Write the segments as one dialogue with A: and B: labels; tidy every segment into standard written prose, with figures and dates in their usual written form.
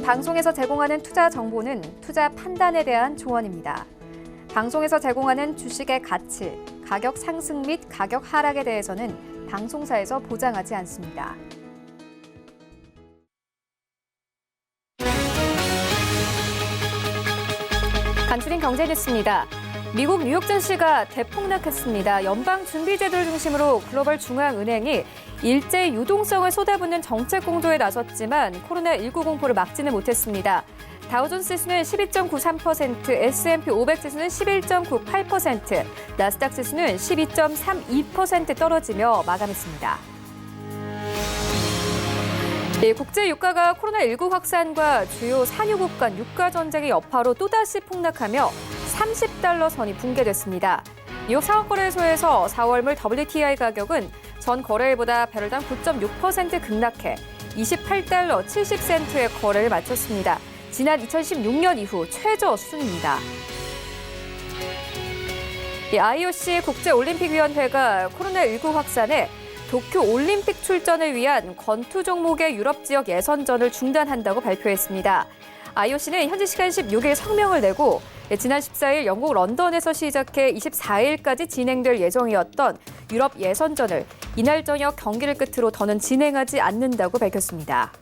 A: 방송에서 제공하는 투자 정보는 투자 판단에 대한 조언입니다. 방송에서 제공하는 주식의 가치, 가격 상승 및 가격 하락에 대해서는 방송사에서 보장하지 않습니다. 간추린 경제 뉴스입니다. 미국 뉴욕 증시가 대폭락했습니다. 연방준비제도를 중심으로 글로벌 중앙은행이 일제 유동성을 쏟아붓는 정책 공조에 나섰지만 코로나19 공포를 막지는 못했습니다. 다우존스 지수는 12.93%, S&P 500 지수는 11.98%, 나스닥 지수는 12.32% 떨어지며 마감했습니다. 국제 유가가 코로나19 확산과 주요 산유국 간 유가 전쟁의 여파로 또다시 폭락하며 30달러 선이 붕괴됐습니다. 뉴욕 상업거래소에서 4월 물 WTI 가격은 전 거래일보다 배럴당 9.6% 급락해 28달러 70센트의 거래를 마쳤습니다. 지난 2016년 이후 최저 수준입니다. IOC 국제올림픽위원회가 코로나19 확산에 도쿄 올림픽 출전을 위한 권투 종목의 유럽 지역 예선전을 중단한다고 발표했습니다. IOC는 현지 시간 16일 성명을 내고 지난 14일 영국 런던에서 시작해 24일까지 진행될 예정이었던 유럽 예선전을 이날 저녁 경기를 끝으로 더는 진행하지 않는다고 밝혔습니다.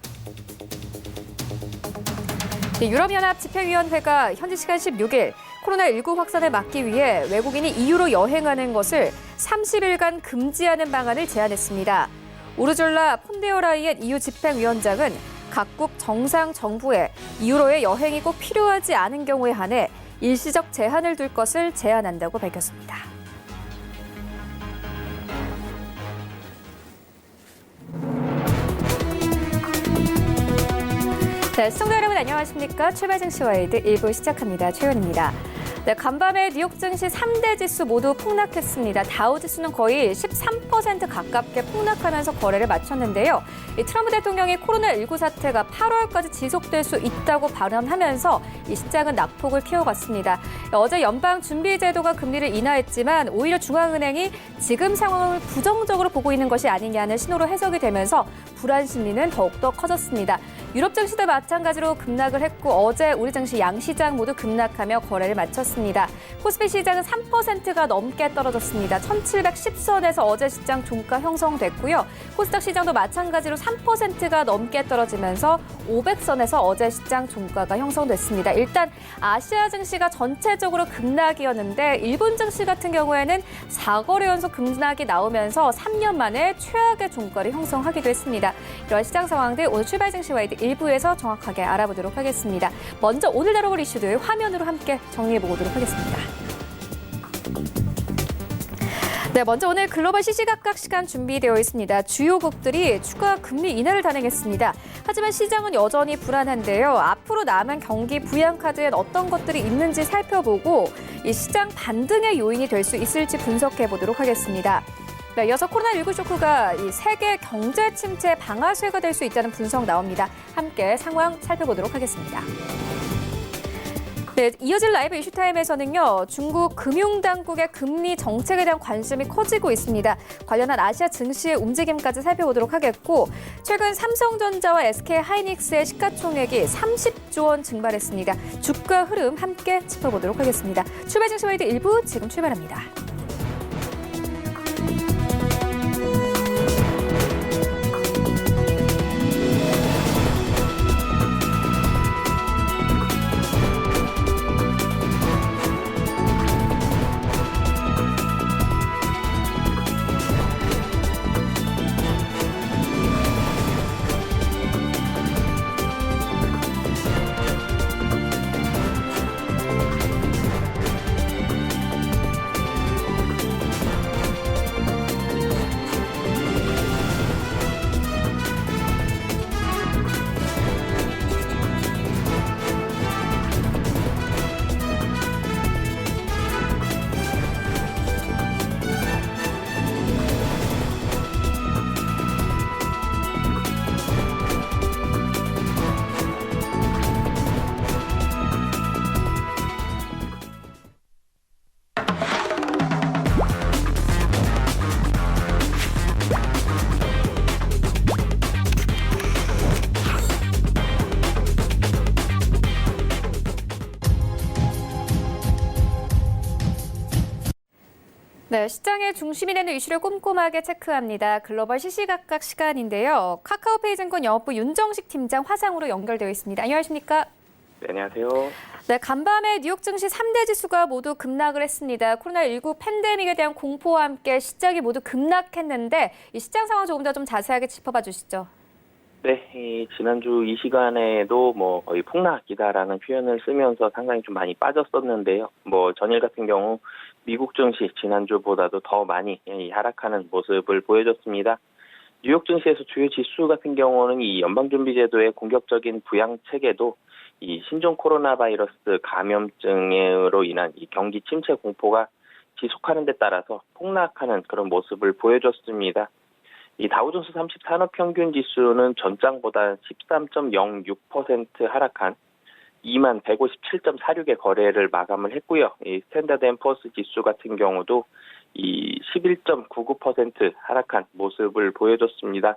A: 유럽연합 집행위원회가 현지 시간 16일 코로나19 확산을 막기 위해 외국인이 EU로 여행하는 것을 30일간 금지하는 방안을 제안했습니다. 우르줄라 폰데어라이엔 EU 집행위원장은 각국 정상 정부에 EU로의 여행이 꼭 필요하지 않은 경우에 한해 일시적 제한을 둘 것을 제안한다고 밝혔습니다. 네, 시청자 여러분 안녕하십니까? 출발 증시 와이드 1부 시작합니다. 최윤입니다. 네, 간밤에 뉴욕 증시 3대 지수 모두 폭락했습니다. 다우 지수는 거의 13% 가깝게 폭락하면서 거래를 마쳤는데요. 트럼프 대통령이 코로나19 사태가 8월까지 지속될 수 있다고 발언하면서 이 시장은 낙폭을 키워갔습니다. 어제 연방준비제도가 금리를 인하했지만 오히려 중앙은행이 지금 상황을 부정적으로 보고 있는 것이 아니냐는 신호로 해석이 되면서 불안 심리는 더욱더 커졌습니다. 유럽 증시도 마찬가지로 급락을 했고 어제 우리 증시 양시장 모두 급락하며 거래를 마쳤습니다. 코스피 시장은 3%가 넘게 떨어졌습니다. 1710선에서 어제 시장 종가 형성됐고요. 코스닥 시장도 마찬가지로 3%가 넘게 떨어지면서 500선에서 어제 시장 종가가 형성됐습니다. 일단 아시아 증시가 전체적으로 급락이었는데 일본 증시 같은 경우에는 4거래 연속 급락이 나오면서 3년 만에 최악의 종가를 형성하기도 했습니다. 이러한 시장 상황들 오늘 출발 증시 와이드 1부에서 정확하게 알아보도록 하겠습니다. 먼저 오늘 다뤄볼 이슈들 화면으로 함께 정리해보도록 하겠습니다. 네, 먼저 오늘 글로벌 시시각각 시간 준비되어 있습니다. 주요국들이 추가 금리 인하를 단행했습니다. 하지만 시장은 여전히 불안한데요. 앞으로 남은 경기 부양카드엔 어떤 것들이 있는지 살펴보고 이 시장 반등의 요인이 될 수 있을지 분석해보도록 하겠습니다. 네, 이어서 코로나19 쇼크가 이 세계 경제 침체 방아쇠가 될 수 있다는 분석 나옵니다. 함께 상황 살펴보도록 하겠습니다. 네, 이어질 라이브 이슈타임에서는요. 중국 금융당국의 금리 정책에 대한 관심이 커지고 있습니다. 관련한 아시아 증시의 움직임까지 살펴보도록 하겠고 최근 삼성전자와 SK하이닉스의 시가총액이 30조 원 증발했습니다. 주가 흐름 함께 짚어보도록 하겠습니다. 출발 증시 와이드 1부 지금 출발합니다. 네, 시장의 중심이 되는 이슈를 꼼꼼하게 체크합니다. 글로벌 시시각각 시간인데요. 카카오페이 증권 영업부 윤정식 팀장 화상으로 연결되어 있습니다. 안녕하십니까?
B: 네, 안녕하세요.
A: 네, 간밤에 뉴욕 증시 3대 지수가 모두 급락을 했습니다. 코로나19 팬데믹에 대한 공포와 함께 시장이 모두 급락했는데 이 시장 상황 조금 더 좀 자세하게 짚어봐 주시죠.
B: 네, 지난주 이 시간에도 거의 폭락이다라는 표현을 쓰면서 상당히 좀 많이 빠졌었는데요. 전일 같은 경우 미국 증시 지난주보다도 더 많이 하락하는 모습을 보여줬습니다. 뉴욕 증시에서 주요 지수 같은 경우는 이 연방준비제도의 공격적인 부양 체계도 이 신종 코로나 바이러스 감염증으로 인한 이 경기 침체 공포가 지속하는 데 따라서 폭락하는 그런 모습을 보여줬습니다. 이 다우존스 30 산업평균 지수는 전장보다 13.06% 하락한 2157.46의 거래를 마감을 했고요. 이 스탠다드 앤 포어스 지수 같은 경우도 이 11.99% 하락한 모습을 보여줬습니다.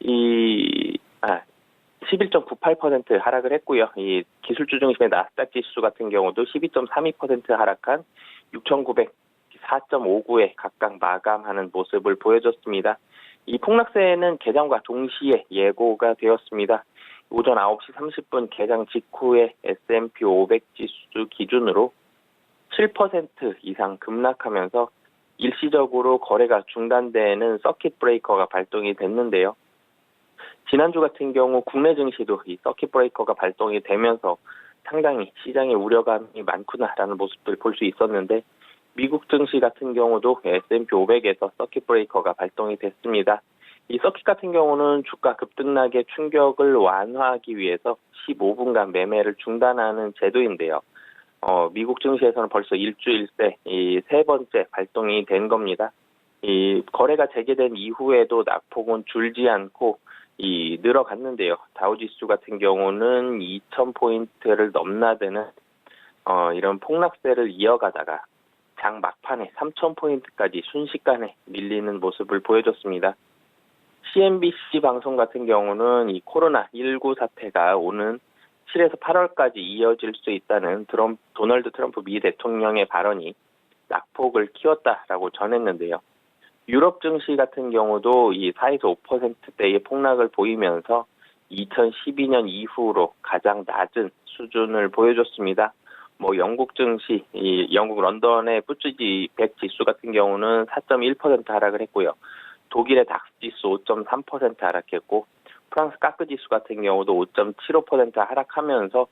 B: 11.98% 하락을 했고요. 이 기술주 중심의 나스닥 지수 같은 경우도 12.32% 하락한 6,904.59에 각각 마감하는 모습을 보여줬습니다. 이 폭락세는 개장과 동시에 예고가 되었습니다. 오전 9시 30분 개장 직후에 S&P 500 지수 기준으로 7% 이상 급락하면서 일시적으로 거래가 중단되는 서킷 브레이커가 발동이 됐는데요. 지난주 같은 경우 국내 증시도 이 서킷 브레이커가 발동이 되면서 상당히 시장에 우려감이 많구나라는 모습들을 볼 수 있었는데 미국 증시 같은 경우도 S&P 500에서 서킷 브레이커가 발동이 됐습니다. 이 서킷 같은 경우는 주가 급등락의 충격을 완화하기 위해서 15분간 매매를 중단하는 제도인데요. 미국 증시에서는 벌써 일주일 새 이 세 번째 발동이 된 겁니다. 이 거래가 재개된 이후에도 낙폭은 줄지 않고 늘어갔는데요. 다우지수 같은 경우는 2,000포인트를 넘나드는 이런 폭락세를 이어가다가 장 막판에 3,000포인트까지 순식간에 밀리는 모습을 보여줬습니다. CNBC 방송 같은 경우는 이 코로나19 사태가 오는 7에서 8월까지 이어질 수 있다는 도널드 트럼프 미 대통령의 발언이 낙폭을 키웠다라고 전했는데요. 유럽 증시 같은 경우도 이 4에서 5%대의 폭락을 보이면서 2012년 이후로 가장 낮은 수준을 보여줬습니다. 영국 증시, 영국 런던의 푸츠지 100 지수 같은 경우는 4.1% 하락을 했고요. 독일의 닥스 지수 5.3% 하락했고, 프랑스 까크 지수 같은 경우도 5.75% 하락하면서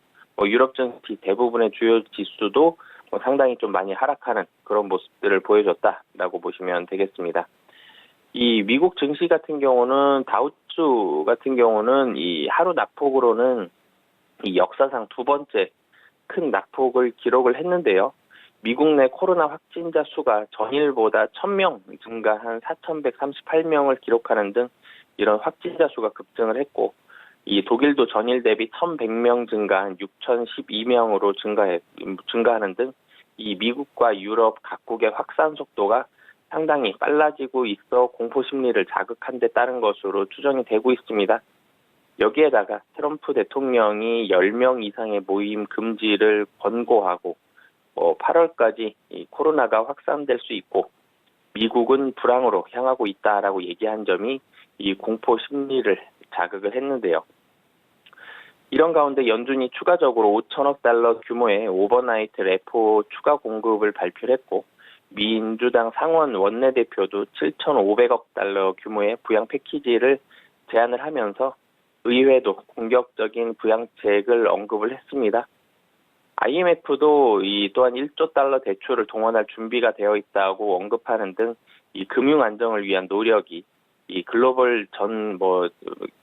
B: 유럽 증시 대부분의 주요 지수도 상당히 좀 많이 하락하는 그런 모습들을 보여줬다라고 보시면 되겠습니다. 이 미국 증시 같은 경우는 다우지수 같은 경우는 이 하루 낙폭으로는 이 역사상 두 번째 큰 낙폭을 기록을 했는데요. 미국 내 코로나 확진자 수가 전일보다 1,000명 증가한 4,138명을 기록하는 등 이런 확진자 수가 급증을 했고, 이 독일도 전일 대비 1,100명 증가한 6,012명으로 증가하는 등 이 미국과 유럽 각국의 확산 속도가 상당히 빨라지고 있어 공포 심리를 자극한 데 따른 것으로 추정이 되고 있습니다. 여기에다가 트럼프 대통령이 10명 이상의 모임 금지를 권고하고 8월까지 이 코로나가 확산될 수 있고 미국은 불황으로 향하고 있다라고 얘기한 점이 이 공포 심리를 자극을 했는데요. 이런 가운데 연준이 추가적으로 5천억 달러 규모의 오버나이트 레포 추가 공급을 발표를 했고, 민주당 상원 원내대표도 7,500억 달러 규모의 부양 패키지를 제안을 하면서 의회도 공격적인 부양책을 언급을 했습니다. IMF도 또한 1조 달러 대출을 동원할 준비가 되어 있다고 언급하는 등 이 금융 안정을 위한 노력이 이 글로벌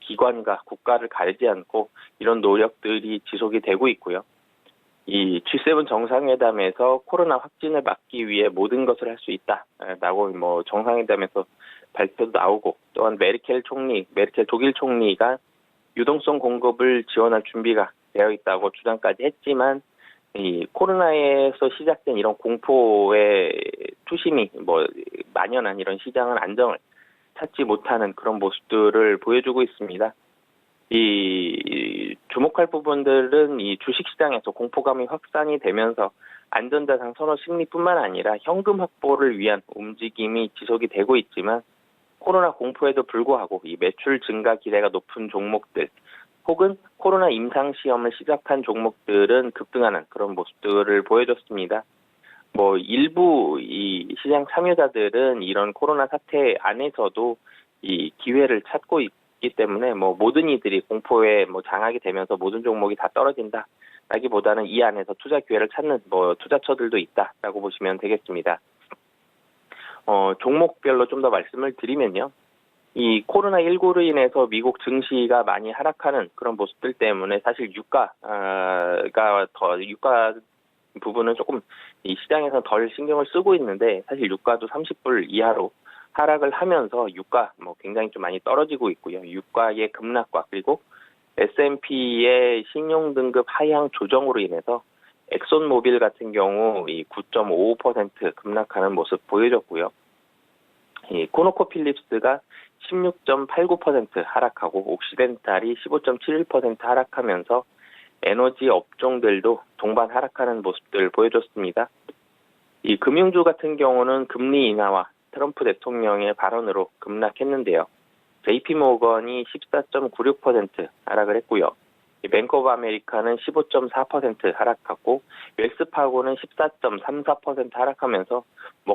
B: 기관과 국가를 가리지 않고 이런 노력들이 지속이 되고 있고요. 이 G7 정상회담에서 코로나 확진을 막기 위해 모든 것을 할 수 있다라고 정상회담에서 발표도 나오고, 또한 메르켈 독일 총리가 유동성 공급을 지원할 준비가 되어 있다고 주장까지 했지만, 이 코로나에서 시작된 이런 공포의 투심이 만연한 이런 시장은 안정을 찾지 못하는 그런 모습들을 보여주고 있습니다. 이 주목할 부분들은 이 주식시장에서 공포감이 확산이 되면서 안전자산 선호 심리뿐만 아니라 현금 확보를 위한 움직임이 지속이 되고 있지만 코로나 공포에도 불구하고 이 매출 증가 기대가 높은 종목들 혹은 코로나 임상 시험을 시작한 종목들은 급등하는 그런 모습들을 보여줬습니다. 일부 이 시장 참여자들은 이런 코로나 사태 안에서도 이 기회를 찾고 있기 때문에 모든 이들이 공포에 장악이 되면서 모든 종목이 다 떨어진다라기보다는 이 안에서 투자 기회를 찾는 투자처들도 있다라고 보시면 되겠습니다. 종목별로 좀 더 말씀을 드리면요. 이 코로나19로 인해서 미국 증시가 많이 하락하는 그런 모습들 때문에 사실 유가 부분은 조금 이 시장에서 덜 신경을 쓰고 있는데 사실 유가도 30불 이하로 하락을 하면서 유가 굉장히 좀 많이 떨어지고 있고요. 유가의 급락과 그리고 S&P의 신용등급 하향 조정으로 인해서 엑손모빌 같은 경우 이 9.55% 급락하는 모습 보여줬고요. 이 코노코필립스가 16.89% 하락하고 옥시덴탈이 15.71% 하락하면서 에너지 업종들도 동반 하락하는 모습들 보여줬습니다. 이 금융주 같은 경우는 금리 인하와 트럼프 대통령의 발언으로 급락했는데요. JP모건이 14.96% 하락을 했고요. 뱅크 오브 아메리카는 15.4% 하락하고 웰스파고는 14.34% 하락하면서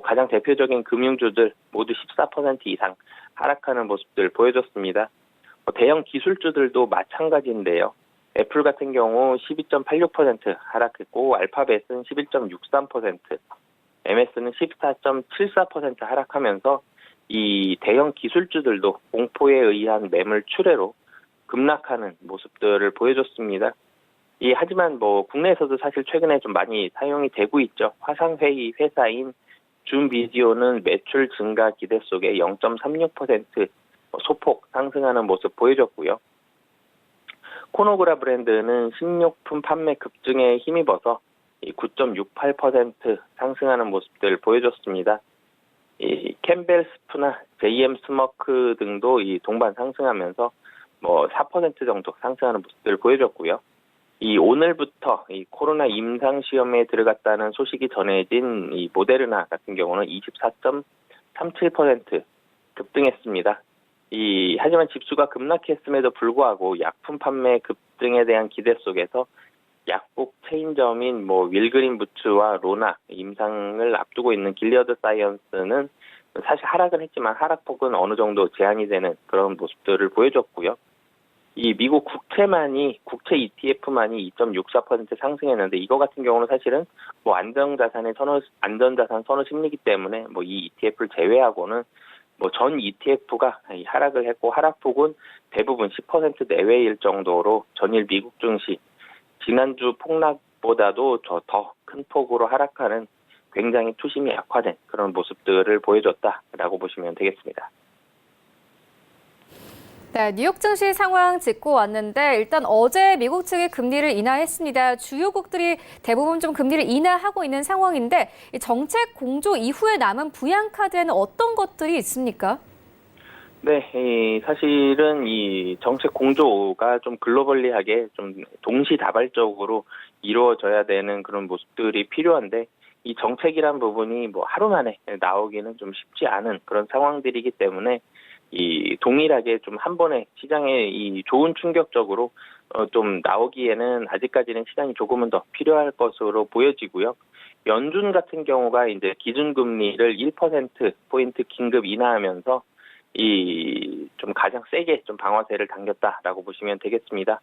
B: 가장 대표적인 금융주들 모두 14% 이상 하락하는 모습들 보여줬습니다. 대형 기술주들도 마찬가지인데요. 애플 같은 경우 12.86% 하락했고 알파벳은 11.63%, MS는 14.74% 하락하면서 이 대형 기술주들도 공포에 의한 매물 출회로 급락하는 모습들을 보여줬습니다. 하지만 국내에서도 사실 최근에 좀 많이 사용이 되고 있죠. 화상회의 회사인 줌비디오는 매출 증가 기대 속에 0.36% 소폭 상승하는 모습 보여줬고요. 코노그라 브랜드는 식료품 판매 급증에 힘입어서 9.68% 상승하는 모습들 보여줬습니다. 캠벨 스프나 JM 스모크 등도 동반 상승하면서 4% 정도 상승하는 모습들을 보여줬고요. 오늘부터 코로나 임상 시험에 들어갔다는 소식이 전해진 모데르나 같은 경우는 24.37% 급등했습니다. 하지만 집수가 급락했음에도 불구하고 약품 판매 급등에 대한 기대 속에서 약국 체인점인 윌그린 부츠와 로나 임상을 앞두고 있는 길리어드 사이언스는 사실 하락은 했지만 하락폭은 어느 정도 제한이 되는 그런 모습들을 보여줬고요. 미국 국채 ETF만이 2.64% 상승했는데 이거 같은 경우는 사실은 안전자산 선호 심리이기 때문에 이 ETF를 제외하고는 전 ETF가 하락을 했고 하락폭은 대부분 10% 내외일 정도로 전일 미국 증시 지난주 폭락보다도 더 큰 폭으로 하락하는 굉장히 투심이 악화된 그런 모습들을 보여줬다라고 보시면 되겠습니다.
A: 네, 뉴욕 증시 상황 짚고 왔는데 일단 어제 미국 측이 금리를 인하했습니다. 주요국들이 대부분 좀 금리를 인하하고 있는 상황인데 이 정책 공조 이후에 남은 부양카드에는 어떤 것들이 있습니까?
B: 네, 사실은 이 정책 공조가 좀 글로벌리하게 좀 동시다발적으로 이루어져야 되는 그런 모습들이 필요한데 이 정책이란 부분이 하루 만에 나오기는 좀 쉽지 않은 그런 상황들이기 때문에 동일하게 좀 한 번에 시장에 좋은 충격적으로 좀 나오기에는 아직까지는 시간이 조금은 더 필요할 것으로 보여지고요. 연준 같은 경우가 이제 기준금리를 1%포인트 긴급 인하하면서 좀 가장 세게 좀 방어세를 당겼다라고 보시면 되겠습니다.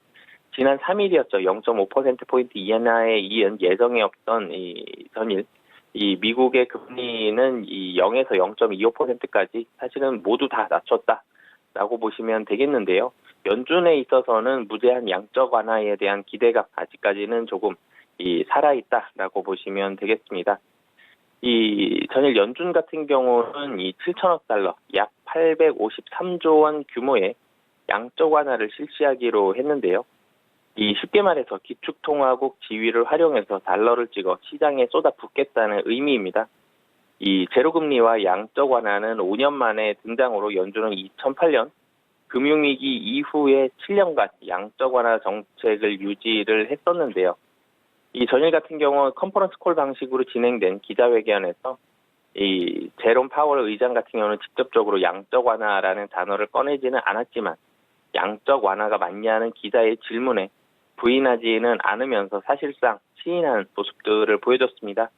B: 지난 3일이었죠. 0.5%포인트 인하에 이은 예정에 없던 전일 미국의 금리는 0에서 0.25%까지 사실은 모두 다 낮췄다라고 보시면 되겠는데요. 연준에 있어서는 무제한 양적 완화에 대한 기대가 아직까지는 조금 살아있다라고 보시면 되겠습니다. 전일 연준 같은 경우는 7천억 달러, 약 853조 원 규모의 양적 완화를 실시하기로 했는데요. 쉽게 말해서 기축통화국 지위를 활용해서 달러를 찍어 시장에 쏟아붓겠다는 의미입니다. 제로금리와 양적 완화는 5년 만에 등장으로 연준은 2008년 금융위기 이후에 7년간 양적 완화 정책을 유지를 했었는데요. 이 전일 같은 경우 컨퍼런스 콜 방식으로 진행된 기자회견에서 이 제롬 파월 의장 같은 경우는 직접적으로 양적 완화라는 단어를 꺼내지는 않았지만 양적 완화가 맞냐는 기자의 질문에 부인하지는 않으면서 사실상 시인하는 모습들을 보여줬습니다.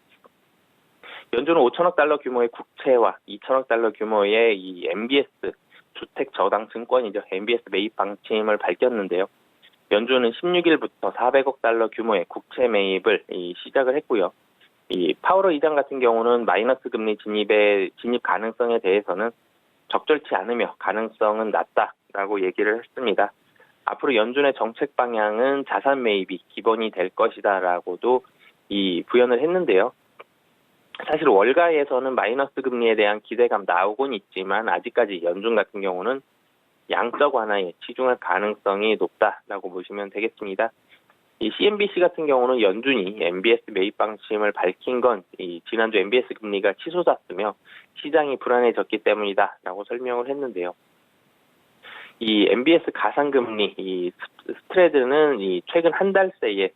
B: 연준은 5천억 달러 규모의 국채와 2천억 달러 규모의 이 MBS 주택 저당 증권이죠. MBS 매입 방침을 밝혔는데요. 연준은 16일부터 400억 달러 규모의 국채 매입을 시작을 했고요. 이 파월 의장 같은 경우는 마이너스 금리 진입 가능성에 대해서는 적절치 않으며 가능성은 낮다라고 얘기를 했습니다. 앞으로 연준의 정책 방향은 자산 매입이 기본이 될 것이다라고도 부연을 했는데요. 사실 월가에서는 마이너스 금리에 대한 기대감 나오곤 있지만 아직까지 연준 같은 경우는 양적 완화에 치중할 가능성이 높다라고 보시면 되겠습니다. 이 CNBC 같은 경우는 연준이 MBS 매입 방침을 밝힌 건 지난주 MBS 금리가 치솟았으며 시장이 불안해졌기 때문이다라고 설명을 했는데요. 이 MBS 가상금리 스프레드는 최근 한 달 새에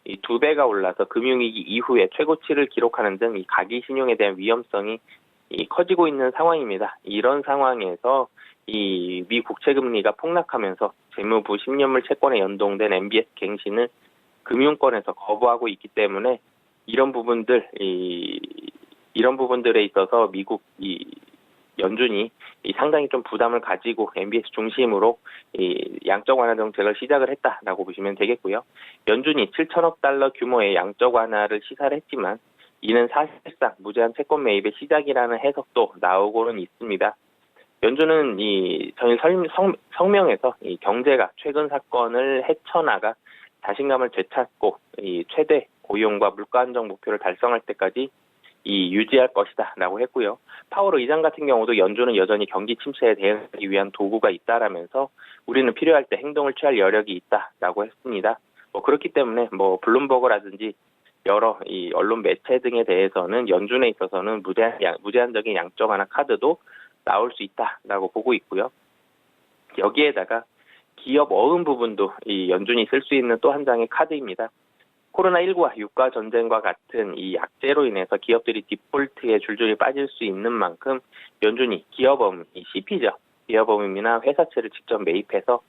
B: 2배가 올라서 금융위기 이후에 최고치를 기록하는 등 가계 신용에 대한 위험성이 커지고 있는 상황입니다. 이런 상황에서 미 국채 금리가 폭락하면서 재무부 10년물 채권에 연동된 MBS 갱신을 금융권에서 거부하고 있기 때문에 이런 부분들에 있어서 미국 연준이 상당히 좀 부담을 가지고 MBS 중심으로 양적 완화 정책을 시작을 했다라고 보시면 되겠고요. 연준이 7천억 달러 규모의 양적 완화를 시사를 했지만 이는 사실상 무제한 채권 매입의 시작이라는 해석도 나오고는 있습니다. 연준은 전일 성명에서 경제가 최근 사건을 헤쳐나가 자신감을 되찾고 최대 고용과 물가 안정 목표를 달성할 때까지 유지할 것이다라고 했고요. 파월 의장 같은 경우도 연준은 여전히 경기 침체에 대응하기 위한 도구가 있다라면서 우리는 필요할 때 행동을 취할 여력이 있다라고 했습니다. 그렇기 때문에 블룸버그라든지 여러 언론 매체 등에 대해서는 연준에 있어서는 무제한적인 양적 완화 카드도 나올 수 있다라고 보고 있고요. 여기에다가 기업 어음 부분도 연준이 쓸 수 있는 또 한 장의 카드입니다. 코로나19와 유가 전쟁과 같은 약재로 인해서 기업들이 디폴트에 줄줄이 빠질 수 있는 만큼 연준이 기업어음, CP죠. 기업어음이나 회사채를 직접 매입해서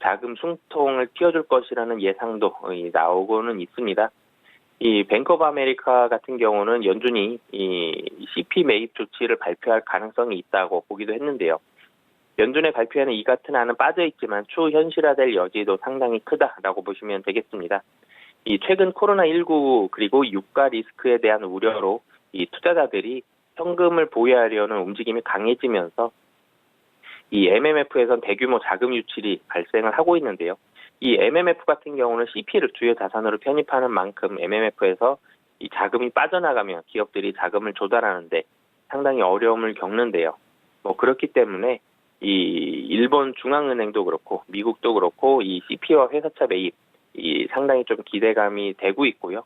B: 자금 숨통을 틔워줄 것이라는 예상도 나오고는 있습니다. 뱅크 오브 아메리카 같은 경우는 연준이 CP 매입 조치를 발표할 가능성이 있다고 보기도 했는데요. 연준의 발표에는 이 같은 안은 빠져 있지만 추후 현실화될 여지도 상당히 크다라고 보시면 되겠습니다. 최근 코로나19 그리고 유가 리스크에 대한 우려로 투자자들이 현금을 보유하려는 움직임이 강해지면서 MMF에선 대규모 자금 유출이 발생을 하고 있는데요. MMF 같은 경우는 CP를 주요 자산으로 편입하는 만큼 MMF에서 자금이 빠져나가면 기업들이 자금을 조달하는데 상당히 어려움을 겪는데요. 그렇기 때문에 일본 중앙은행도 그렇고 미국도 그렇고 CP와 회사차 매입 상당히 좀 기대감이 되고 있고요.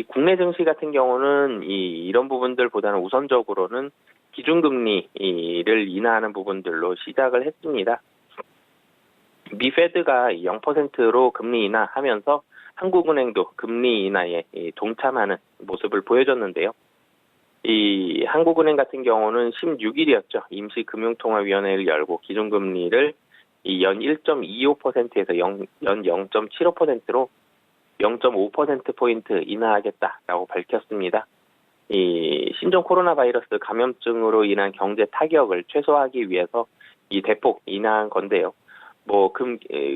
B: 국내 증시 같은 경우는 이런 부분들보다는 우선적으로는 기준금리를 인하하는 부분들로 시작을 했습니다. 미 페드가 0%로 금리 인하하면서 한국은행도 금리 인하에 동참하는 모습을 보여줬는데요. 한국은행 같은 경우는 16일이었죠. 임시금융통화위원회를 열고 기준금리를 연 1.25%에서 연 0.75%로 0.5%포인트 인하하겠다라고 밝혔습니다. 신종 코로나 바이러스 감염증으로 인한 경제 타격을 최소화하기 위해서 대폭 인하한 건데요.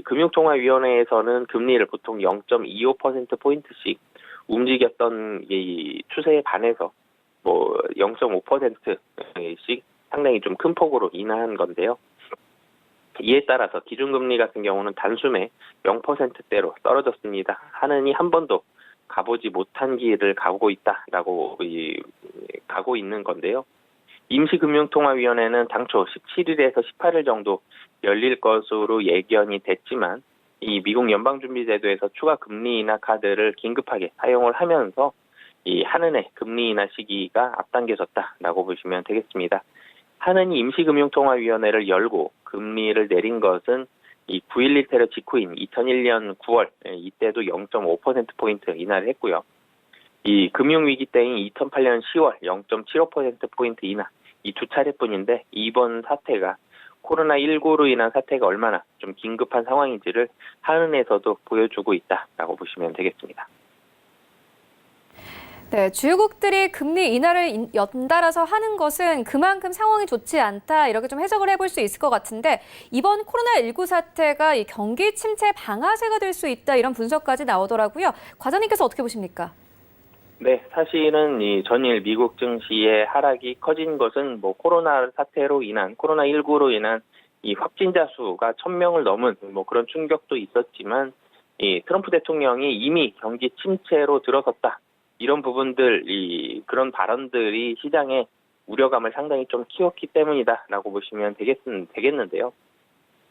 B: 금융통화위원회에서는 금리를 보통 0.25%포인트씩 움직였던 추세에 반해서 0.5%씩 상당히 좀 큰 폭으로 인하한 건데요. 이에 따라서 기준금리 같은 경우는 단숨에 0%대로 떨어졌습니다. 하느니 한 번도 가보지 못한 길을 가고 있다라고 가고 있는 건데요. 임시금융통화위원회는 당초 17일에서 18일 정도 열릴 것으로 예견이 됐지만 미국 연방준비제도에서 추가 금리 인하 카드를 긴급하게 사용을 하면서 한은의 금리 인하 시기가 앞당겨졌다라고 보시면 되겠습니다. 한은이 임시금융통화위원회를 열고 금리를 내린 것은 이 9.11 테러 직후인 2001년 9월 이때도 0.5%포인트 인하를 했고요. 이 금융위기 때인 2008년 10월 0.75%포인트 인하 이 두 차례뿐인데 이번 사태가 코로나19로 인한 사태가 얼마나 좀 긴급한 상황인지를 한은에서도 보여주고 있다라고 보시면 되겠습니다.
A: 네, 주요국들이 금리 인하를 연달아서 하는 것은 그만큼 상황이 좋지 않다 이렇게 좀 해석을 해볼 수 있을 것 같은데 이번 코로나19 사태가 이 경기 침체 방아쇠가 될 수 있다 이런 분석까지 나오더라고요. 과장님께서 어떻게 보십니까?
B: 네, 사실은 이 전일 미국 증시의 하락이 커진 것은 뭐 코로나19로 인한 이 확진자 수가 1,000명을 넘은 뭐 그런 충격도 있었지만 이 트럼프 대통령이 이미 경기 침체로 들어섰다. 이런 부분들, 그런 발언들이 시장의 우려감을 상당히 좀 키웠기 때문이다라고 보시면 되겠는데요.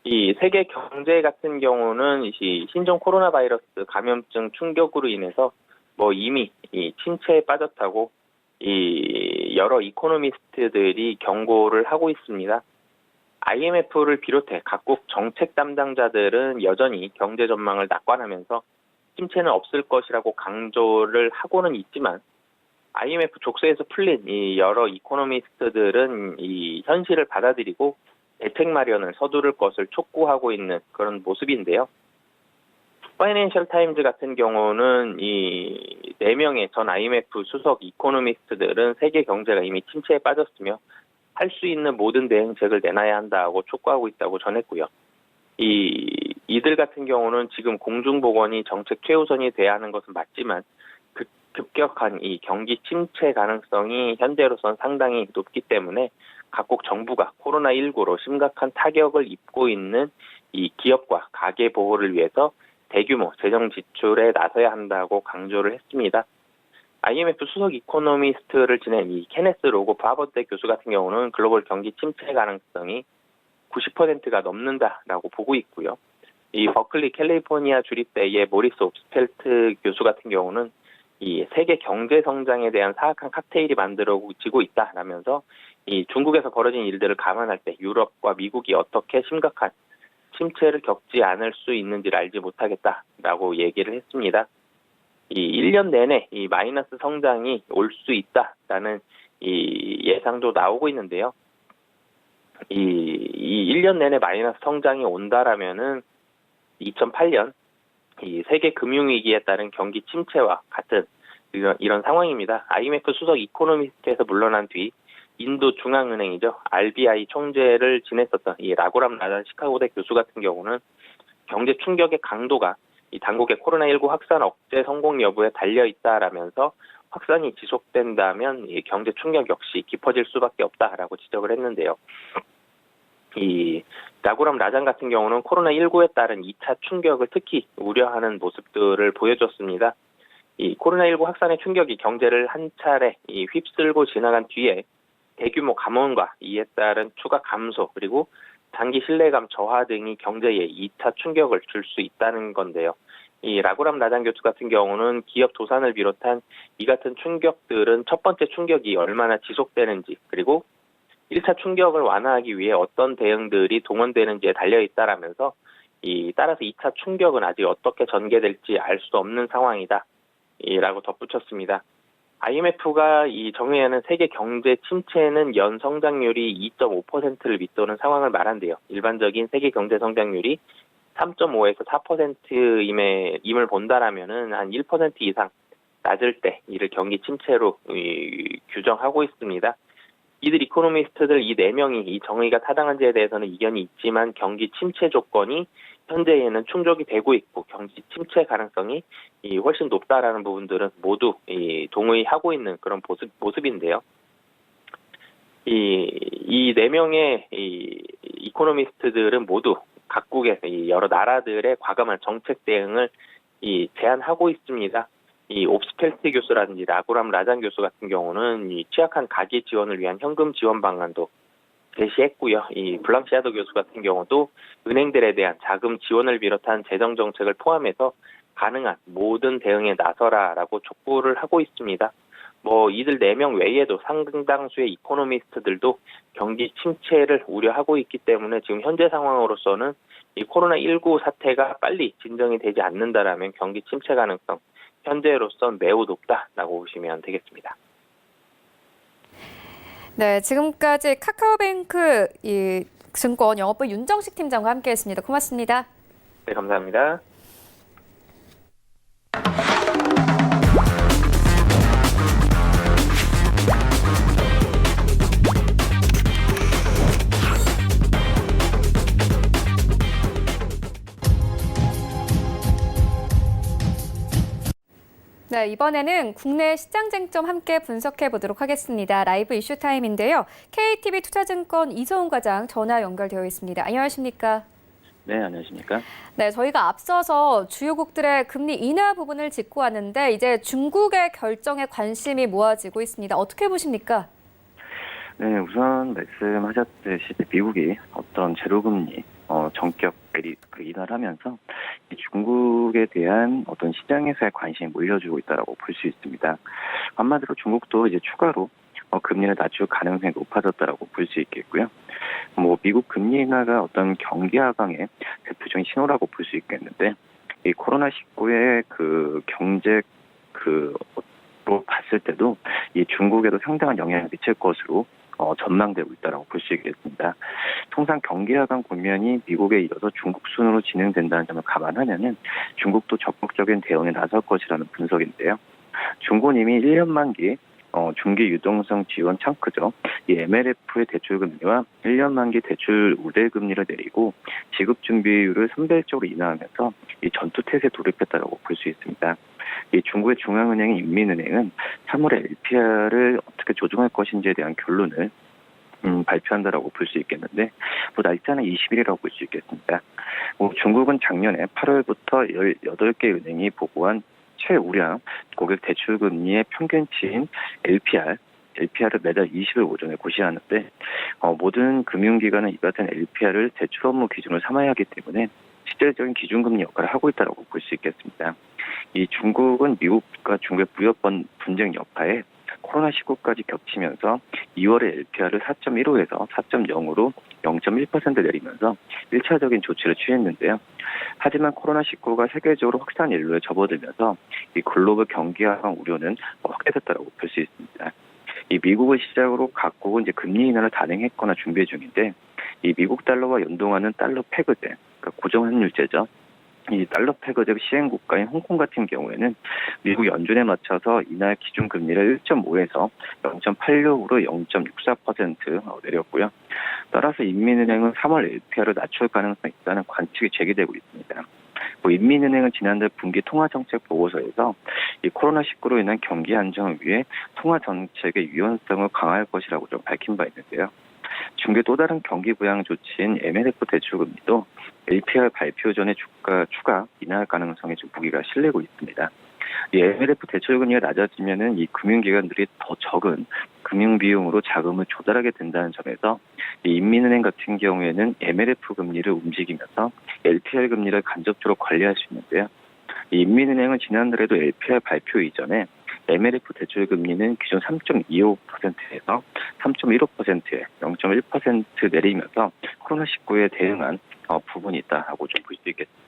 B: 이 세계 경제 같은 경우는 이 신종 코로나 바이러스 감염증 충격으로 인해서 뭐 이미 이 침체에 빠졌다고 이 여러 이코노미스트들이 경고를 하고 있습니다. IMF를 비롯해 각국 정책 담당자들은 여전히 경제 전망을 낙관하면서 침체는 없을 것이라고 강조를 하고는 있지만 IMF 족쇄에서 풀린 이 여러 이코노미스트들은 이 현실을 받아들이고 대책 마련을 서두를 것을 촉구하고 있는 그런 모습인데요. 파이낸셜 타임즈 같은 경우는 이 4명의 전 IMF 수석 이코노미스트들은 세계 경제가 이미 침체에 빠졌으며 할 수 있는 모든 대응책을 내놔야 한다고 촉구하고 있다고 전했고요. 이들 같은 경우는 지금 공중보건이 정책 최우선이 돼야 하는 것은 맞지만 급격한 이 경기 침체 가능성이 현재로선 상당히 높기 때문에 각국 정부가 코로나19로 심각한 타격을 입고 있는 이 기업과 가계 보호를 위해서 대규모 재정 지출에 나서야 한다고 강조를 했습니다. IMF 수석 이코노미스트를 지낸 이 케네스 로고프 하버드대 교수 같은 경우는 글로벌 경기 침체 가능성이 90%가 넘는다라고 보고 있고요. 이 버클리 캘리포니아 주립대의 모리스 옵스펠트 교수 같은 경우는 이 세계 경제 성장에 대한 사악한 칵테일이 만들어지고 있다라면서 이 중국에서 벌어진 일들을 감안할 때 유럽과 미국이 어떻게 심각한 침체를 겪지 않을 수 있는지를 알지 못하겠다라고 얘기를 했습니다. 이 1년 내내 이 마이너스 성장이 올 수 있다라는 이 예상도 나오고 있는데요. 이 1년 내내 마이너스 성장이 온다라면은 2008년 이 세계 금융위기에 따른 경기 침체와 같은 이런 상황입니다. IMF 수석 이코노미스트에서 물러난 뒤 인도 중앙은행이죠. RBI 총재를 지냈었던 이 라구람 라잔 시카고대 교수 같은 경우는 경제 충격의 강도가 이 당국의 코로나19 확산 억제 성공 여부에 달려 있다라면서 확산이 지속된다면 이 경제 충격 역시 깊어질 수밖에 없다라고 지적을 했는데요. 이 라구람 라잔 같은 경우는 코로나19에 따른 2차 충격을 특히 우려하는 모습들을 보여줬습니다. 이 코로나19 확산의 충격이 경제를 한 차례 휩쓸고 지나간 뒤에 대규모 감원과 이에 따른 추가 감소 그리고 단기 신뢰감 저하 등이 경제에 2차 충격을 줄 수 있다는 건데요. 이 라구람 라잔 교수 같은 경우는 기업 도산을 비롯한 이 같은 충격들은 첫 번째 충격이 얼마나 지속되는지 그리고 1차 충격을 완화하기 위해 어떤 대응들이 동원되는지에 달려있다라면서 따라서 2차 충격은 아직 어떻게 전개될지 알 수 없는 상황이다 라고 덧붙였습니다. IMF가 정의하는 세계 경제 침체는 연 성장률이 2.5%를 밑도는 상황을 말한대요. 일반적인 세계 경제 성장률이 3.5에서 4%임을 본다라면은 한 1% 이상 낮을 때 이를 경기 침체로 규정하고 있습니다. 이들 이코노미스트들 이 4명이 이 정의가 타당한지에 대해서는 이견이 있지만 경기 침체 조건이 현재에는 충족이 되고 있고 경기 침체 가능성이 훨씬 높다라는 부분들은 모두 동의하고 있는 그런 모습인데요. 이 4명의 이코노미스트들은 모두 각국의 여러 나라들의 과감한 정책 대응을 제안하고 있습니다. 이 옵스펠트 교수라든지 라구람 라잔 교수 같은 경우는 이 취약한 가계 지원을 위한 현금 지원 방안도 제시했고요. 이 블랑시아도 교수 같은 경우도 은행들에 대한 자금 지원을 비롯한 재정 정책을 포함해서 가능한 모든 대응에 나서라라고 촉구를 하고 있습니다. 이들 4명 외에도 상당수의 이코노미스트들도 경기 침체를 우려하고 있기 때문에 지금 현재 상황으로서는 이 코로나19 사태가 빨리 진정이 되지 않는다라면 경기 침체 가능성 현재로선 매우 높다라고 보시면 되겠습니다.
A: 네, 지금까지 카카오뱅크 증권 영업부 윤정식 팀장과 함께했습니다. 고맙습니다.
B: 네, 감사합니다.
A: 네, 이번에는 국내 시장 쟁점 함께 분석해 보도록 하겠습니다. 라이브 이슈 타임인데요. KTB 투자증권 이소은 과장 전화 연결되어 있습니다. 안녕하십니까?
C: 네, 안녕하십니까?
A: 네, 저희가 앞서서 주요국들의 금리 인하 부분을 짚고 왔는데 이제 중국의 결정에 관심이 모아지고 있습니다. 어떻게 보십니까?
C: 네, 우선 말씀하셨듯이 미국이 어떤 제로금리 전격 인하를 하면서 중국에 대한 어떤 시장에서의 관심이 몰려주고 있다고 볼 수 있습니다. 한마디로 중국도 이제 추가로 금리를 낮출 가능성이 높아졌다고 볼 수 있겠고요. 미국 금리 인하가 어떤 경기 하강의 대표적인 신호라고 볼 수 있겠는데, 이 코로나19의 그 경제 로 봤을 때도 이 중국에도 상당한 영향을 미칠 것으로 전망되고 있다고 볼 수 있겠습니다. 통상 경기 하강 국면이 미국에 이어서 중국 순으로 진행된다는 점을 감안하면은 중국도 적극적인 대응에 나설 것이라는 분석인데요. 중국은 이미 1년 만기 중기 유동성 지원 창크죠. 이 MLF의 대출 금리와 1년 만기 대출 우대 금리를 내리고 지급 준비율을 선별적으로 인하하면서 이 전투 태세에 돌입했다고 볼 수 있습니다. 이 중국의 중앙은행인 인민은행은 3월에 LPR을 어떻게 조정할 것인지에 대한 결론을 발표한다라고 볼 수 있겠는데, 날짜는 20일이라고 볼 수 있겠습니다. 중국은 작년에 8월부터 18개 은행이 보고한 최우량 고객 대출 금리의 평균치인 LPR을 매달 20일 오전에 고시하는데, 모든 금융기관은 이 같은 LPR을 대출 업무 기준으로 삼아야 하기 때문에 실질적인 기준금리 역할을 하고 있다고 볼 수 있겠습니다. 이 중국은 미국과 중국의 무역 분쟁 여파에 코로나19까지 겹치면서 2월에 LPR을 4.15에서 4.0으로 0.1% 내리면서 1차적인 조치를 취했는데요. 하지만 코로나19가 세계적으로 확산 일로에 접어들면서 이 글로벌 경기 하강 우려는 확대됐다고 볼 수 있습니다. 이 미국을 시작으로 각국은 이제 금리 인하를 단행했거나 준비 중인데, 이 미국 달러와 연동하는 달러 패거제, 그러니까 고정환율제죠. 이 달러 패거제 시행 국가인 홍콩 같은 경우에는 미국 연준에 맞춰서 이날 기준 금리를 1.5에서 0.86으로 0.64% 내렸고요. 따라서 인민은행은 3월 LPR을 낮출 가능성이 있다는 관측이 제기되고 있습니다. 인민은행은 지난달 분기 통화정책 보고서에서 이 코로나19로 인한 경기 안정을 위해 통화정책의 유연성을 강화할 것이라고 좀 밝힌 바 있는데요. 중국의 또 다른 경기 부양 조치인 MLF 대출금리도 LPR 발표 전에 추가 인하 가능성에 좀 무기가 실리고 있습니다. 이 MLF 대출금리가 낮아지면은 이 금융기관들이 더 적은 금융 비용으로 자금을 조달하게 된다는 점에서 이 인민은행 같은 경우에는 MLF 금리를 움직이면서 LPR 금리를 간접적으로 관리할 수 있는데요. 이 인민은행은 지난달에도 LPR 발표 이전에 MLF 대출 금리는 기존 3.25%에서 3.15%에 0.1% 내리면서 코로나19에 대응한 부분이 있다라고 좀 볼 수 있겠습니다.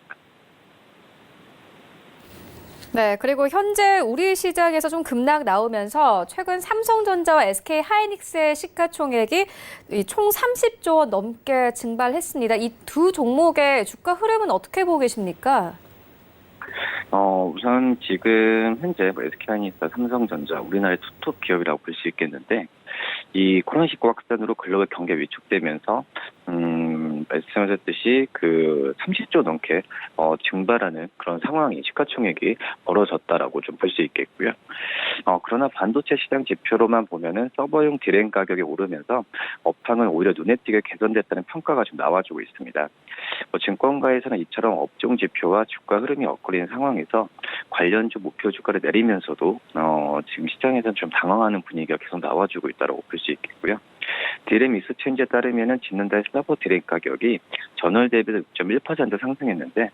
A: 네, 그리고 현재 우리 시장에서 좀 급락 나오면서 최근 삼성전자와 SK하이닉스의 시가총액이 총 30조 원 넘게 증발했습니다. 이 두 종목의 주가 흐름은 어떻게 보고 계십니까?
C: 우선 지금 현재 SK하이닉스, 삼성전자 우리나라의 투톱 기업이라고 볼 수 있겠는데, 이 코로나19 확산으로 글로벌 경기가 위축되면서 말씀하셨듯이 그 30조 넘게 증발하는 그런 상황이 시가총액이 벌어졌다라고 좀 볼 수 있겠고요. 그러나 반도체 시장 지표로만 보면은 서버용 디램 가격이 오르면서 업황은 오히려 눈에 띄게 개선됐다는 평가가 좀 나와주고 있습니다. 증권가에서는 이처럼 업종 지표와 주가 흐름이 엇갈리는 상황에서 관련주 목표 주가를 내리면서도 지금 시장에서는 좀 당황하는 분위기가 계속 나와주고 있다고 볼 수 있겠고요. 디램 익스체인지에 따르면은 지난달 서버 디램 가격이 전월 대비 6.1% 상승했는데,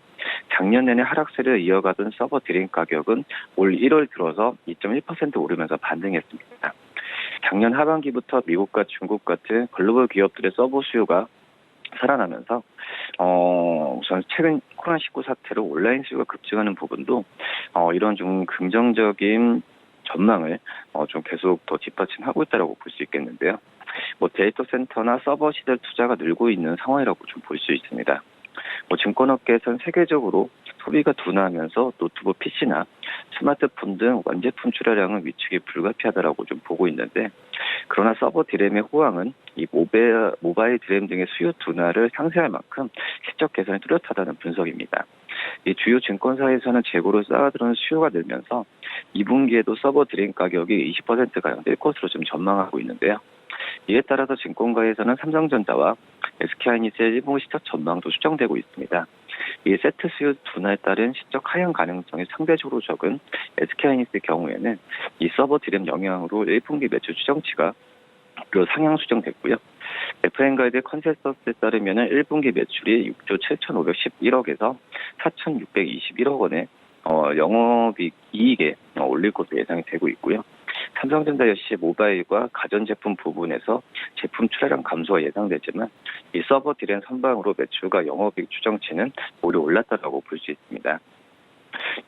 C: 작년 내내 하락세를 이어가던 서버 디램 가격은 올 1월 들어서 2.1% 오르면서 반등했습니다. 작년 하반기부터 미국과 중국 같은 글로벌 기업들의 서버 수요가 살아나면서 우선 최근 코로나19 사태로 온라인 수요가 급증하는 부분도 이런 좀 긍정적인 전망을 좀 계속 더 뒷받침하고 있다고 볼 수 있겠는데요. 데이터 센터나 서버 시설 투자가 늘고 있는 상황이라고 좀 볼 수 있습니다. 증권업계에서는 세계적으로 소비가 둔화하면서 노트북 PC나 스마트폰 등 완제품 출하량은 위축이 불가피하다라고 좀 보고 있는데, 그러나 서버 디램의 호황은 이 모바일 디램 등의 수요 둔화를 상쇄할 만큼 실적 개선이 뚜렷하다는 분석입니다. 이 주요 증권사에서는 재고를 쌓아두는 수요가 늘면서 2분기에도 서버 디램 가격이 20%가량 늘 것으로 좀 전망하고 있는데요. 이에 따라서 증권가에서는 삼성전자와 SK하이닉스의 1분기 실적 전망도 수정되고 있습니다. 이 세트 수요 둔화에 따른 실적 하향 가능성이 상대적으로 적은 SK하이닉스의 경우에는 이 서버 디램 영향으로 1분기 매출 추정치가 상향 수정됐고요. FN가이드 컨센서스에 따르면 1분기 매출이 6조 7,511억에서 4,621억 원의 영업이익에 올릴 것으로 예상이 되고 있고요. 삼성전자 역시 모바일과 가전제품 부분에서 제품 출하량 감소가 예상되지만 이 서버 디램 선방으로 매출과 영업이익 추정치는 오히려 올랐다고 볼 수 있습니다.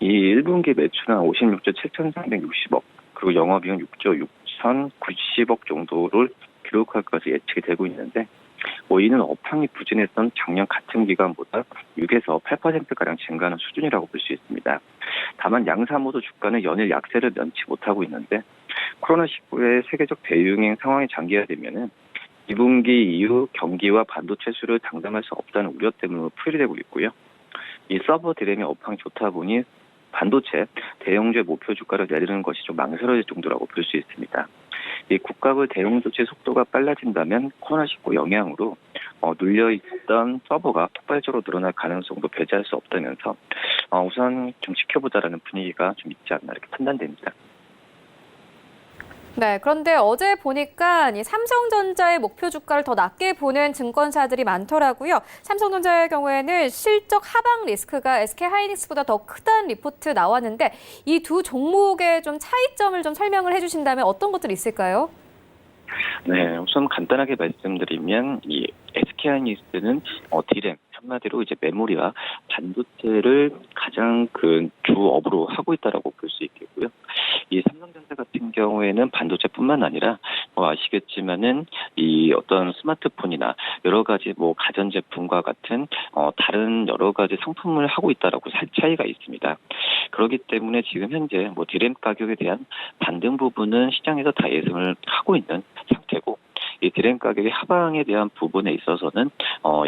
C: 이 1분기 매출은 56조 7,360억, 그리고 영업이익은 6조 6,090억 정도를 기록할 것으로 예측이 되고 있는데, 이는 업황이 부진했던 작년 같은 기간보다 6에서 8%가량 증가하는 수준이라고 볼 수 있습니다. 다만 양사 모두 주가는 연일 약세를 면치 못하고 있는데, 코로나19의 세계적 대유행 상황이 장기화되면은 2분기 이후 경기와 반도체 수를 장담할 수 없다는 우려 때문에 풀이되고 있고요. 이 서버 디램의 업황이 좋다 보니 반도체 대형주의 목표 주가를 내리는 것이 좀 망설여질 정도라고 볼 수 있습니다. 이 국가별 대형도체 속도가 빨라진다면 코로나19 영향으로 눌려있던 서버가 폭발적으로 늘어날 가능성도 배제할 수 없다면서 우선 좀 지켜보자라는 분위기가 좀 있지 않나 이렇게 판단됩니다.
A: 네, 그런데 어제 보니까 이 삼성전자의 목표 주가를 더 낮게 보는 증권사들이 많더라고요. 삼성전자의 경우에는 실적 하방 리스크가 SK하이닉스보다 더 크다는 리포트 나왔는데, 이 두 종목의 좀 차이점을 좀 설명을 해주신다면 어떤 것들이 있을까요?
C: 네, 우선 간단하게 말씀드리면 이 SK하이닉스는 디램, 한마디로 이제 메모리와 반도체를 가장 큰 주업으로 하고 있다라고 볼 수 있겠고요. 이 삼성전자 같은 경우에는 반도체뿐만 아니라 아시겠지만은 이 어떤 스마트폰이나 여러 가지 가전제품과 같은 다른 여러 가지 상품을 하고 있다라고 차이가 있습니다. 그렇기 때문에 지금 현재 디램 가격에 대한 반등 부분은 시장에서 다 예상을 하고 있는 상태고, 이 디램 가격의 하방에 대한 부분에 있어서는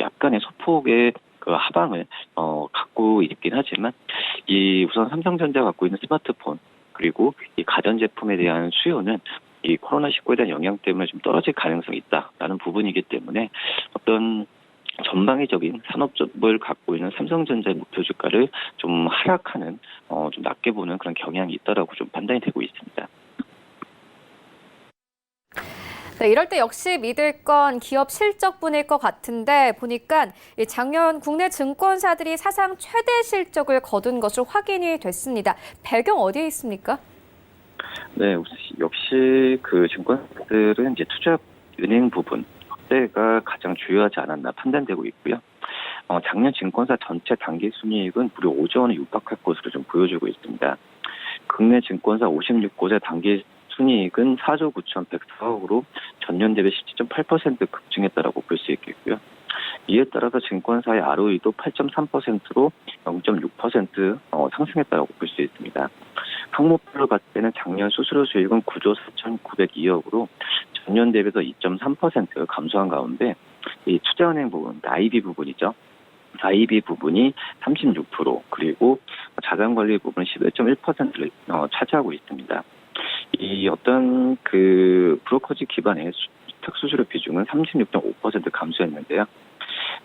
C: 약간의 소폭의 그 하방을 갖고 있긴 하지만, 이 우선 삼성전자가 갖고 있는 스마트폰 그리고 이 가전제품에 대한 수요는 이 코로나19에 대한 영향 때문에 좀 떨어질 가능성이 있다라는 부분이기 때문에 어떤 전방위적인 산업을 갖고 있는 삼성전자의 목표 주가를 좀 하락하는 좀 낮게 보는 그런 경향이 있다라고 좀 판단이 되고 있습니다.
A: 네, 이럴 때 역시 믿을 건 기업 실적뿐일 것 같은데, 보니까 작년 국내 증권사들이 사상 최대 실적을 거둔 것으로 확인이 됐습니다. 배경 어디에 있습니까? 네,
C: 역시 그 증권사들은 이제 투자 은행 부분 확대가 가장 주요하지 않았나 판단되고 있고요. 작년 증권사 전체 단기순이익은 무려 5조 원에 육박할 것으로 좀 보여주고 있습니다. 국내 증권사 56곳의 단기 순이익은 4조 9,104억으로 전년 대비 17.8% 급증했다라고 볼 수 있겠고요. 이에 따라서 증권사의 ROE도 8.3%로 0.6% 상승했다라고 볼 수 있습니다. 항목별로 봤을 때는 작년 수수료 수익은 9조 4,902억으로 전년 대비해서 2.3% 감소한 가운데, 이 투자은행 부분, IB 부분이죠. IB 부분이 36%, 그리고 자산관리 부분 11.1%를 차지하고 있습니다. 이 어떤 그 브로커지 기반의 위탁 수수료 비중은 36.5% 감소했는데요.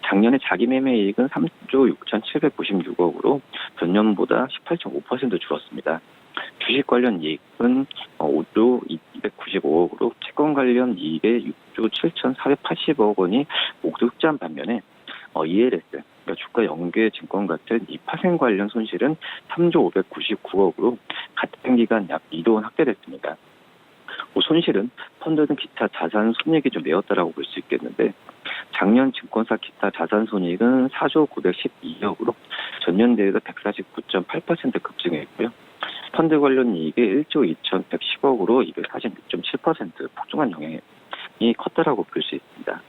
C: 작년에 자기 매매 이익은 3조 6,796억으로 전년보다 18.5% 줄었습니다. 주식 관련 이익은 5조 295억으로 채권 관련 이익의 6조 7,480억 원이 모두 흑자한 반면에 ELS, 그러니까 주가 연계 증권 같은 이 파생 관련 손실은 3조 599억으로 같은 기간 약 2조 원 확대됐습니다. 손실은 펀드 등 기타 자산 손익이 좀 메웠다라고 볼 수 있겠는데 작년 증권사 기타 자산 손익은 4조 912억으로 전년 대비해서 149.8% 급증했고요. 펀드 관련 이익이 1조 2,110억으로 246.7% 폭증한 영향이 컸다라고 볼 수 있습니다.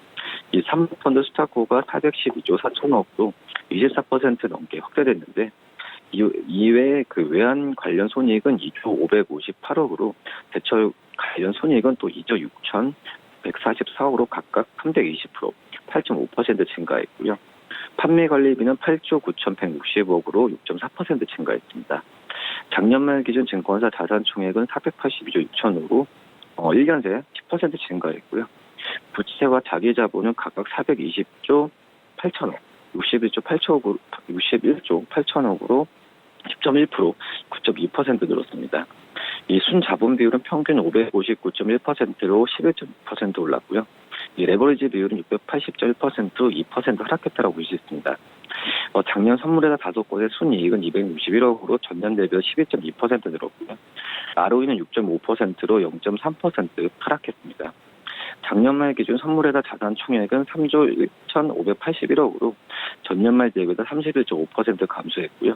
C: 이 3펀드 스타코가 412조 4천억으로 24% 넘게 확대됐는데 이외에 그 외환 관련 손익은 2조 558억으로 대처 관련 손익은 또 2조 6,144억으로 각각 320%, 8.5% 증가했고요. 판매 관리비는 8조 9,160억으로 6.4% 증가했습니다. 작년 말 기준 증권사 자산 총액은 482조 6천억으로 1년 새 10% 증가했고요. 부채와 자기자본은 각각 420조 8천억, 61조 8천억으로 10.1%, 9.2% 늘었습니다. 이 순자본 비율은 평균 559.1%로 11.6% 올랐고요. 이 레버리지 비율은 680.1%, 2% 하락했다고 볼 수 있습니다. 작년 선물에다 5곳의 순이익은 261억으로 전년 대비해서 12.2% 늘었고요. ROE는 6.5%로 0.3% 하락했습니다. 작년 말 기준 선물에다 자산 총액은 3조 1,581억으로 전년 말 대비해서 31.5% 감소했고요.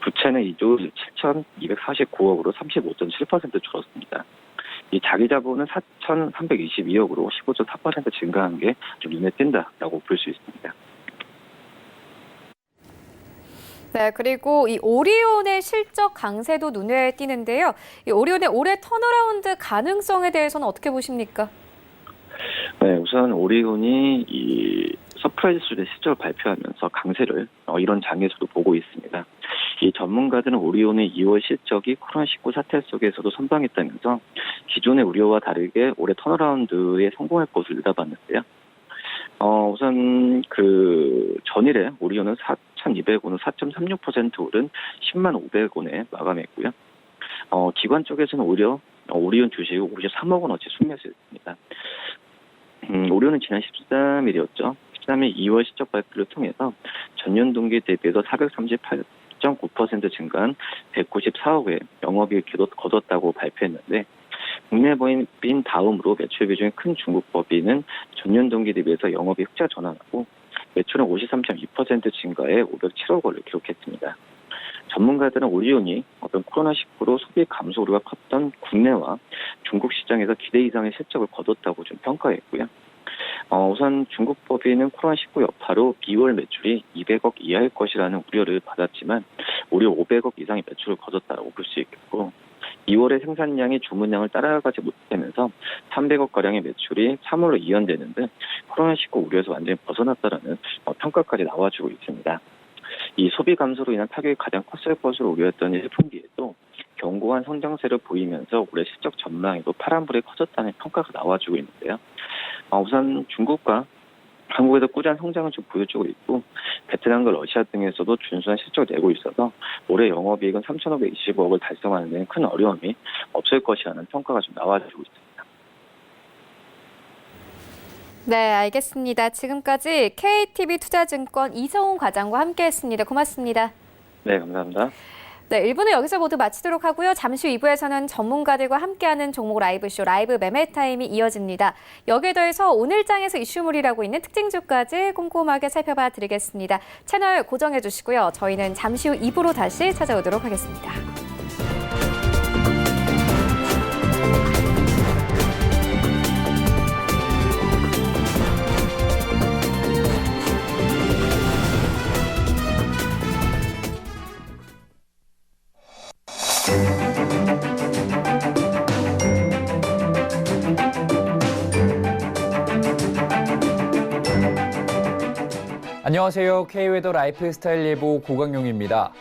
C: 부채는 2조 7,249억으로 35.7% 줄었습니다. 이 자기자본은 4,322억으로 15.4% 증가한 게 좀 눈에 띈다라고 볼 수 있습니다.
A: 네, 그리고 이 오리온의 실적 강세도 눈에 띄는데요. 이 오리온의 올해 턴어라운드 가능성에 대해서는 어떻게 보십니까?
C: 네, 우선 오리온이 이 서프라이즈 수준의 실적을 발표하면서 강세를 이런 장에서도 보고 있습니다. 이 전문가들은 오리온의 2월 실적이 코로나19 사태 속에서도 선방했다면서 기존의 우려와 다르게 올해 턴어라운드에 성공할 것을 내다봤는데요. 우선 그 전일에 오리온은 4,200원으로 4.36% 오른 10만 500원에 마감했고요. 기관 쪽에서는 오히려 오리온 주식이 53억 원어치 순매수했습니다. 오리온은 지난 13일이었죠. 13일 2월 실적 발표를 통해서 전년 동기 대비해서 438.9% 증가한 194억의 영업이익을 거뒀다고 발표했는데 국내 법인 다음으로 매출 비중이 큰 중국 법인은 전년 동기 대비해서 영업이익 흑자 전환하고 매출은 53.2% 증가해 507억 원을 기록했습니다. 전문가들은 오리온이 어떤 코로나19로 소비 감소 우려가 컸던 국내와 중국 시장에서 기대 이상의 실적을 거뒀다고 좀 평가했고요. 우선 중국 법인은 코로나19 여파로 비월 매출이 200억 이하일 것이라는 우려를 받았지만 오히려 500억 이상의 매출을 거뒀다고 볼 수 있겠고 2월의 생산량이 주문량을 따라가지 못하면서 300억가량의 매출이 3월로 이연되는데 코로나19 우려에서 완전히 벗어났다라는 평가까지 나와주고 있습니다. 이 소비 감소로 인한 타격이 가장 컸을 것으로 우려했던 1분기에도 견고한 성장세를 보이면서 올해 실적 전망에도 파란불이 커졌다는 평가가 나와주고 있는데요. 우선 중국과 한국에서 꾸준한 성장을 좀 보여주고 있고 베트남과 러시아 등에서도 준수한 실적을 내고 있어서 올해 영업이익은 3,525억을 달성하는 데는 큰 어려움이 없을 것이라는 평가가 좀 나와주고 있습니다.
A: 네, 알겠습니다. 지금까지 KTB투자증권 이성훈 과장과 함께했습니다. 고맙습니다.
C: 네, 감사합니다.
A: 네, 1부는 여기서 모두 마치도록 하고요. 잠시 후 2부에서는 전문가들과 함께하는 종목 라이브쇼 라이브 매매타임이 이어집니다. 여기에 더해서 오늘 장에서 이슈물이라고 있는 특징주까지 꼼꼼하게 살펴봐 드리겠습니다. 채널 고정해 주시고요. 저희는 잠시 후 2부로 다시 찾아오도록 하겠습니다.
D: 안녕하세요. K웨더 라이프스타일 예보 고강용입니다.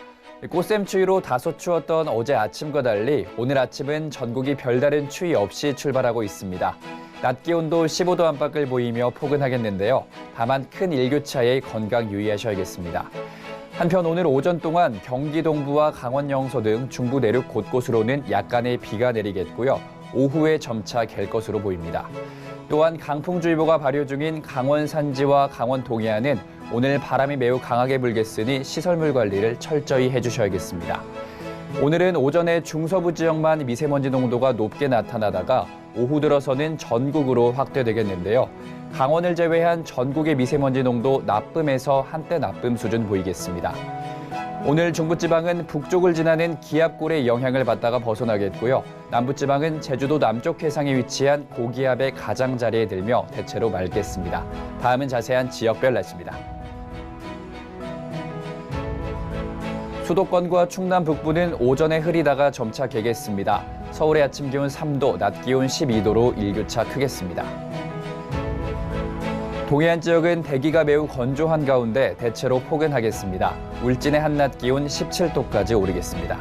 D: 꽃샘 추위로 다소 추웠던 어제 아침과 달리 오늘 아침은 전국이 별다른 추위 없이 출발하고 있습니다. 낮 기온도 15도 안팎을 보이며 포근하겠는데요. 다만 큰 일교차에 건강 유의하셔야겠습니다. 한편 오늘 오전 동안 경기 동부와 강원 영서 등 중부 내륙 곳곳으로는 약간의 비가 내리겠고요. 오후에 점차 갤 것으로 보입니다. 또한 강풍주의보가 발효 중인 강원 산지와 강원 동해안은 오늘 바람이 매우 강하게 불겠으니 시설물 관리를 철저히 해주셔야겠습니다. 오늘은 오전에 중서부 지역만 미세먼지 농도가 높게 나타나다가 오후 들어서는 전국으로 확대되겠는데요. 강원을 제외한 전국의 미세먼지 농도 나쁨에서 한때 나쁨 수준 보이겠습니다. 오늘 중부지방은 북쪽을 지나는 기압골의 영향을 받다가 벗어나겠고요. 남부지방은 제주도 남쪽 해상에 위치한 고기압의 가장자리에 들며 대체로 맑겠습니다. 다음은 자세한 지역별 날씨입니다. 수도권과 충남 북부는 오전에 흐리다가 점차 개겠습니다. 서울의 아침 기온 3도, 낮 기온 12도로 일교차 크겠습니다. 동해안 지역은 대기가 매우 건조한 가운데 대체로 포근하겠습니다. 울진의 한낮 기온 17도까지 오르겠습니다.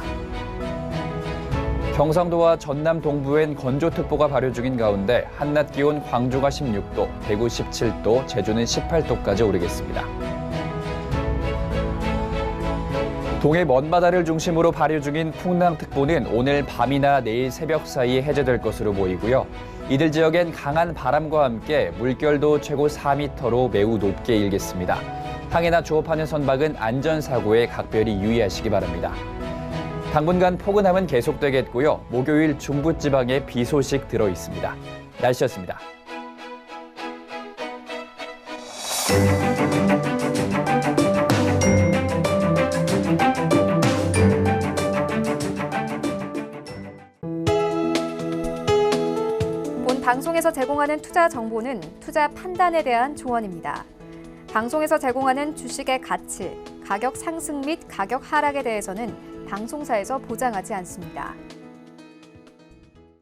D: 경상도와 전남 동부엔 건조특보가 발효 중인 가운데 한낮 기온 광주가 16도, 대구 17도, 제주는 18도까지 오르겠습니다. 동해 먼바다를 중심으로 발효 중인 풍랑특보는 오늘 밤이나 내일 새벽 사이에 해제될 것으로 보이고요. 이들 지역엔 강한 바람과 함께 물결도 최고 4m로 매우 높게 일겠습니다. 항해나 조업하는 선박은 안전사고에 각별히 유의하시기 바랍니다. 당분간 포근함은 계속되겠고요. 목요일 중부지방에 비 소식 들어 있습니다. 날씨였습니다.
A: 방송에서 제공하는 투자 정보는 투자 판단에 대한 조언입니다. 방송에서 제공하는 주식의 가치, 가격 상승 및 가격 하락에 대해서는 방송사에서 보장하지 않습니다.